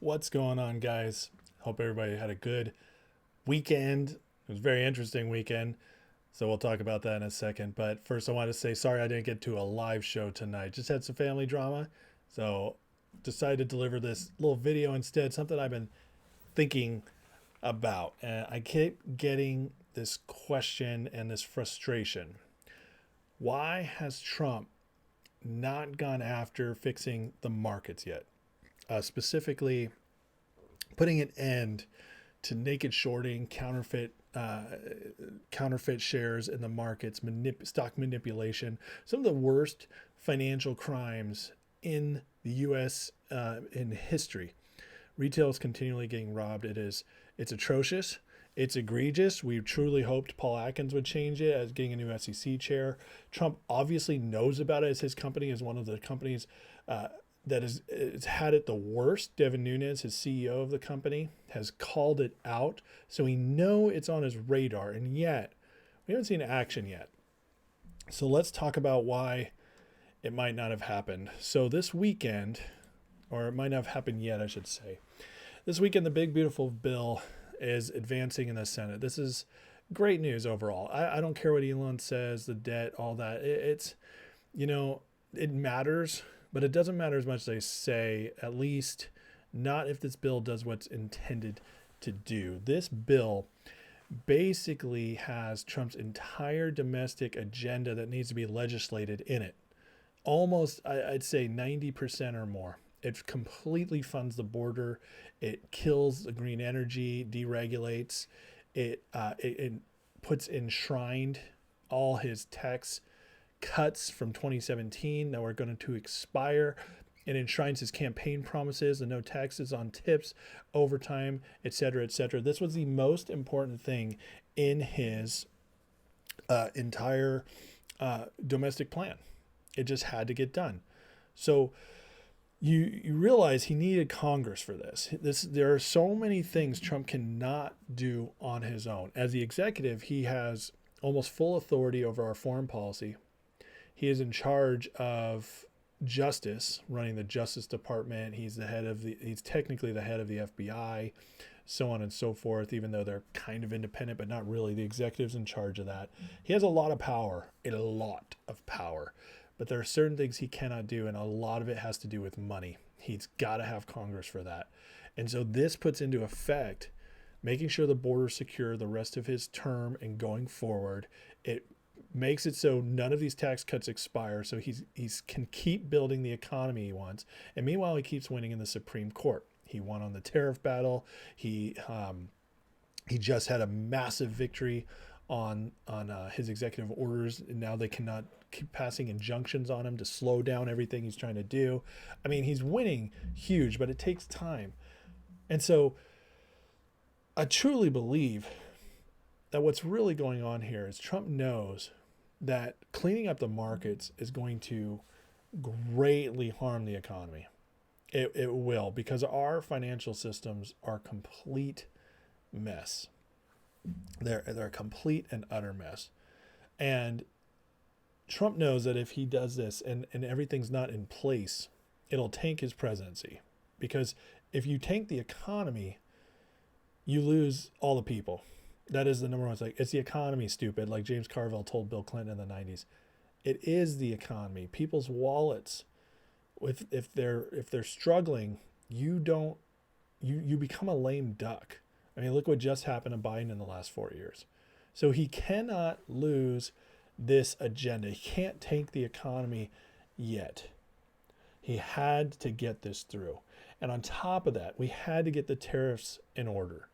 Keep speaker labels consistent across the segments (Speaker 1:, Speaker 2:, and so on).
Speaker 1: What's going on, guys? Hope everybody had a good weekend. It was a very interesting weekend, so we'll talk about that in a second. But first, I want to say sorry I didn't get to a live show tonight. Just had some family drama, so decided to deliver this little video instead, something I've been thinking about. And I keep getting this question and this frustration. Why has Trump not gone after fixing the markets yet? Specifically, putting an end to naked shorting, counterfeit shares in the markets, stock manipulation, some of the worst financial crimes in the U.S. In history. Retail is continually getting robbed. It's atrocious. It's egregious. We truly hoped Paul Atkins would change it as getting a new SEC chair. Trump obviously knows about it as his company is one of the companies that has had it the worst. Devin Nunes, his CEO of the company, has called it out. So we know it's on his radar, and yet we haven't seen action yet. So let's talk about why it might not have happened. So this weekend, or it might not have happened yet, I should say. This weekend, the big, beautiful bill is advancing in the Senate. This is great news overall. I don't care what Elon says, the debt, all that. It matters. But it doesn't matter as much as they say, at least not if this bill does what's intended to do. This bill basically has Trump's entire domestic agenda that needs to be legislated in it. Almost, I'd say 90% or more. It completely funds the border. It kills the green energy, deregulates. It puts enshrined all his tax cuts from 2017 that were going to expire. It enshrines his campaign promises and no taxes on tips, overtime, etc., etc. This was the most important thing in his entire domestic plan. It just had to get done. So you realize he needed Congress for this. There are so many things Trump cannot do on his own. As the executive, he has almost full authority over our foreign policy. He is in charge of justice, running the Justice Department. He's technically the head of the FBI, so on and so forth, even though they're kind of independent, but not really. The executive's in charge of that. He has a lot of power, but there are certain things he cannot do, and a lot of it has to do with money. He's got to have Congress for that. And so this puts into effect making sure the border's secure the rest of his term and going forward. It makes it so none of these tax cuts expire, so he can keep building the economy he wants. And meanwhile, he keeps winning in the Supreme Court. He won on the tariff battle. He just had a massive victory on his executive orders, and now they cannot keep passing injunctions on him to slow down everything he's trying to do. I mean, he's winning huge, but it takes time. And so I truly believe that what's really going on here is Trump knows that cleaning up the markets is going to greatly harm the economy. It will, because our financial systems are a complete mess. They're a complete and utter mess. And Trump knows that if he does this and everything's not in place, it'll tank his presidency. Because if you tank the economy, you lose all the people. That is the number one. It's like, it's the economy, stupid. Like James Carville told Bill Clinton in the 90s. It is the economy. People's wallets, if they're struggling, you become a lame duck. I mean, look what just happened to Biden in the last 4 years. So he cannot lose this agenda. He can't tank the economy yet. He had to get this through. And on top of that, we had to get the tariffs in order.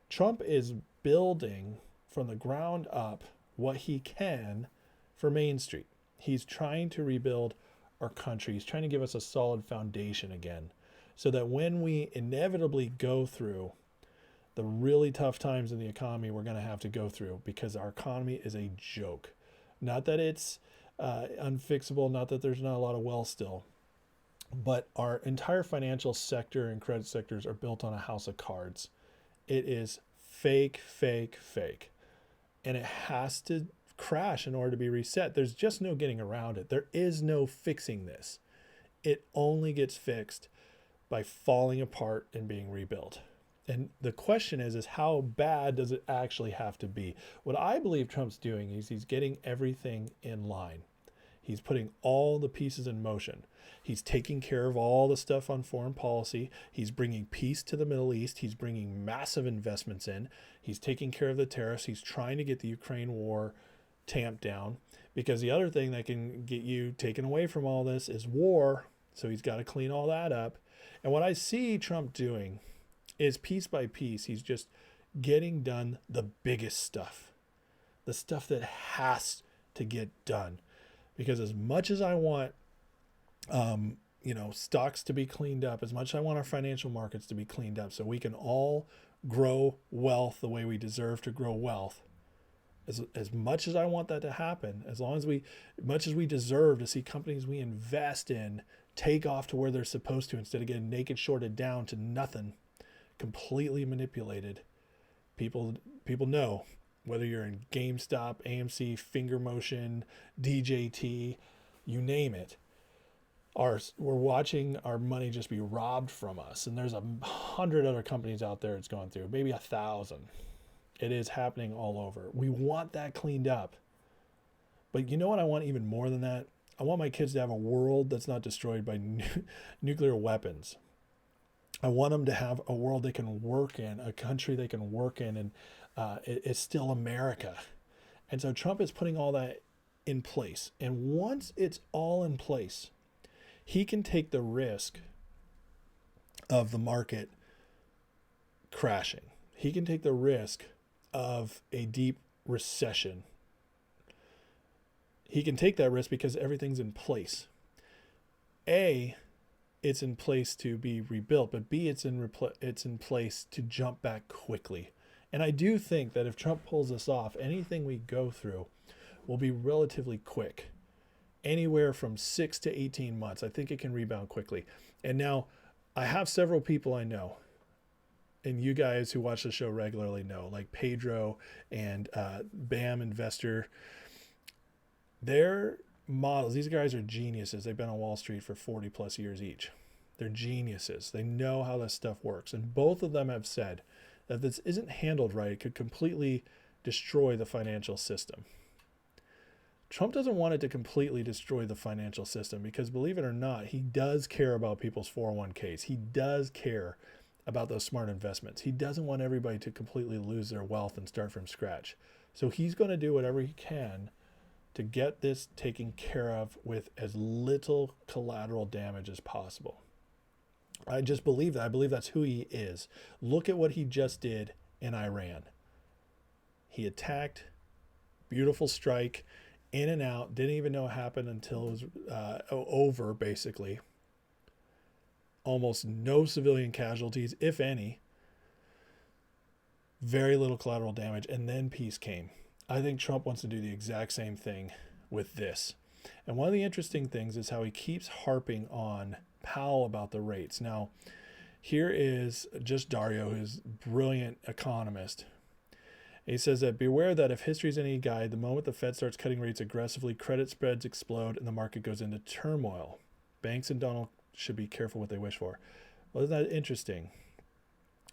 Speaker 1: Trump is building from the ground up what he can for Main Street. He's trying to rebuild our country. He's trying to give us a solid foundation again, so that when we inevitably go through the really tough times in the economy we're going to have to go through, because our economy is a joke. Not that it's unfixable, not that there's not a lot of wealth still, but our entire financial sector and credit sectors are built on a house of cards. It is fake. And it has to crash in order to be reset. There's just no getting around it. There is no fixing this. It only gets fixed by falling apart and being rebuilt. And the question is how bad does it actually have to be? What I believe Trump's doing is he's getting everything in line. He's putting all the pieces in motion. He's taking care of all the stuff on foreign policy. He's bringing peace to the Middle East. He's bringing massive investments in. He's taking care of the tariffs. He's trying to get the Ukraine war tamped down, because the other thing that can get you taken away from all this is war. So he's got to clean all that up. And what I see Trump doing is piece by piece, he's just getting done the biggest stuff, the stuff that has to get done. Because as much as I want, stocks to be cleaned up, as much as I want our financial markets to be cleaned up so we can all grow wealth the way we deserve to grow wealth, as much as I want that to happen, as much as we deserve to see companies we invest in take off to where they're supposed to, instead of getting naked shorted down to nothing, completely manipulated. People know, whether you're in GameStop, AMC, Finger Motion, DJT, you name it, we're watching our money just be robbed from us. And there's 100 other companies out there it's going through, maybe 1,000. It is happening all over. We want that cleaned up. But you know what I want even more than that? I want my kids to have a world that's not destroyed by nuclear weapons. I want them to have a world they can work in, a country they can work in, and it's still America. And so Trump is putting all that in place. And once it's all in place, he can take the risk of the market crashing. He can take the risk of a deep recession. He can take that risk because everything's in place. A, it's in place to be rebuilt, but B, it's in place to jump back quickly. And I do think that if Trump pulls this off, anything we go through will be relatively quick, anywhere from 6 to 18 months. I think it can rebound quickly. And now I have several people I know, and you guys who watch the show regularly know, like Pedro and BAM Investor. Their models, these guys are geniuses. They've been on Wall Street for 40 plus years each. They're geniuses. They know how this stuff works. And both of them have said that if this isn't handled right, it could completely destroy the financial system. Trump doesn't want it to completely destroy the financial system because, believe it or not, he does care about people's 401ks. He does care about those smart investments. He doesn't want everybody to completely lose their wealth and start from scratch. So he's going to do whatever he can to get this taken care of with as little collateral damage as possible. I just believe that. I believe that's who he is. Look at what he just did in Iran. He attacked, beautiful strike, in and out, didn't even know it happened until it was over, basically. Almost no civilian casualties, if any. Very little collateral damage, and then peace came. I think Trump wants to do the exact same thing with this. And one of the interesting things is how he keeps harping on Powell about the rates. Now, here is just Dario, who's a brilliant economist. He says that beware that if history is any guide, the moment the Fed starts cutting rates aggressively, credit spreads explode and the market goes into turmoil. Banks and Donald should be careful what they wish for. Well, isn't that interesting?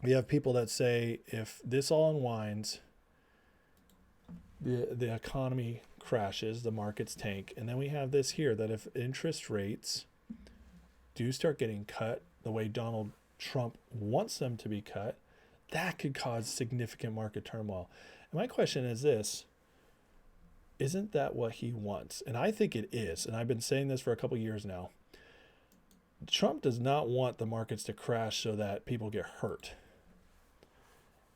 Speaker 1: We have people that say if this all unwinds, the economy crashes, the markets tank. And then we have this here, that if interest rates do start getting cut the way Donald Trump wants them to be cut, that could cause significant market turmoil. And my question is this: isn't that what he wants? And I think it is. And I've been saying this for a couple of years now. Trump does not want the markets to crash so that people get hurt.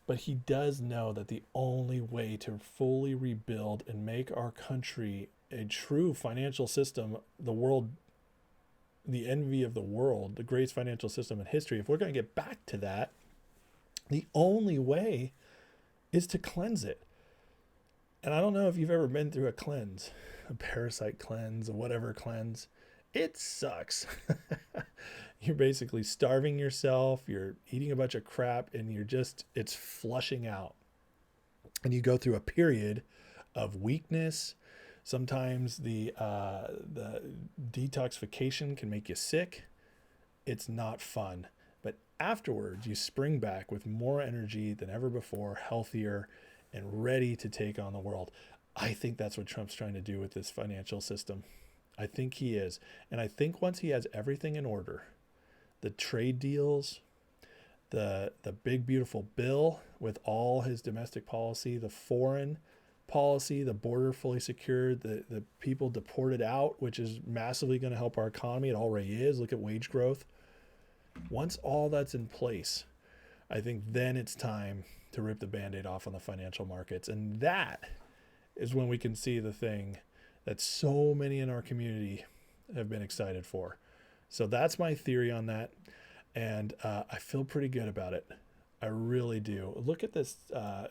Speaker 1: But he does know that the only way to fully rebuild and make our country a true financial system, the world, the envy of the world, the greatest financial system in history, if we're going to get back to that, the only way is to cleanse it. And I don't know if you've ever been through a cleanse, a parasite cleanse, a whatever cleanse. It sucks. You're basically starving yourself. You're eating a bunch of crap and it's flushing out. And you go through a period of weakness. Sometimes the detoxification can make you sick. it's not fun. But afterwards, you spring back with more energy than ever before, healthier, and ready to take on the world. I think that's what Trump's trying to do with this financial system. I think he is. And I think once he has everything in order, the trade deals, the big beautiful bill with all his domestic policy, the foreign policy, the border fully secured, the people deported out, which is massively going to help our economy. It already is. Look at wage growth. Once all that's in place, I think then it's time to rip the Band-Aid off on the financial markets. And that is when we can see the thing that so many in our community have been excited for. So that's my theory on that. And I feel pretty good about it. I really do. Look at this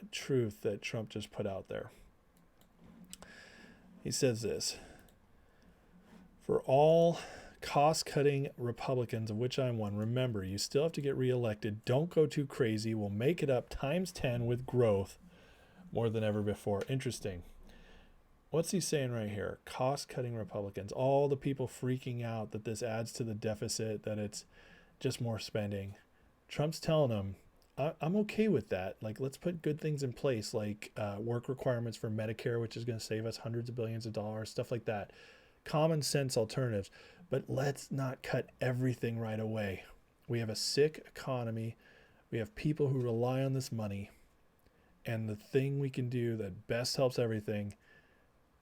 Speaker 1: truth that Trump just put out there. He says this: for all cost-cutting Republicans, of which I'm one, remember, you still have to get reelected. Don't go too crazy. We'll make it up times 10 with growth more than ever before. Interesting. What's he saying right here? Cost-cutting Republicans. All the people freaking out that this adds to the deficit, that it's just more spending. Trump's telling them, I'm okay with that. Like, let's put good things in place, like work requirements for Medicare, which is going to save us hundreds of billions of dollars, stuff like that. Common sense alternatives. But let's not cut everything right away. We have a sick economy. We have people who rely on this money. And the thing we can do that best helps everything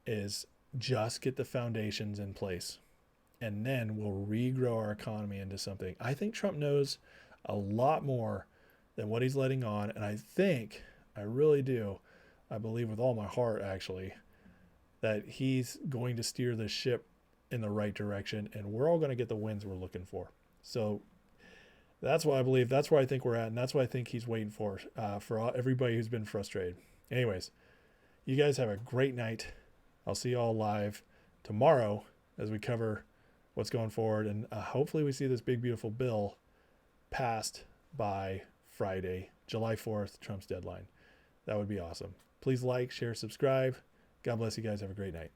Speaker 1: is just get the foundations in place. And then we'll regrow our economy into something. I think Trump knows a lot more than what he's letting on. And I really do, I believe with all my heart, actually, that he's going to steer this ship in the right direction, and we're all going to get the wins we're looking for. So that's why I believe, that's where I think we're at, and that's what I think he's waiting for everybody who's been frustrated. Anyways, you guys have a great night. I'll see you all live tomorrow as we cover what's going forward, and hopefully we see this big, beautiful bill passed by Friday, July 4th, Trump's deadline. That would be awesome. Please like, share, subscribe. God bless you guys. Have a great night.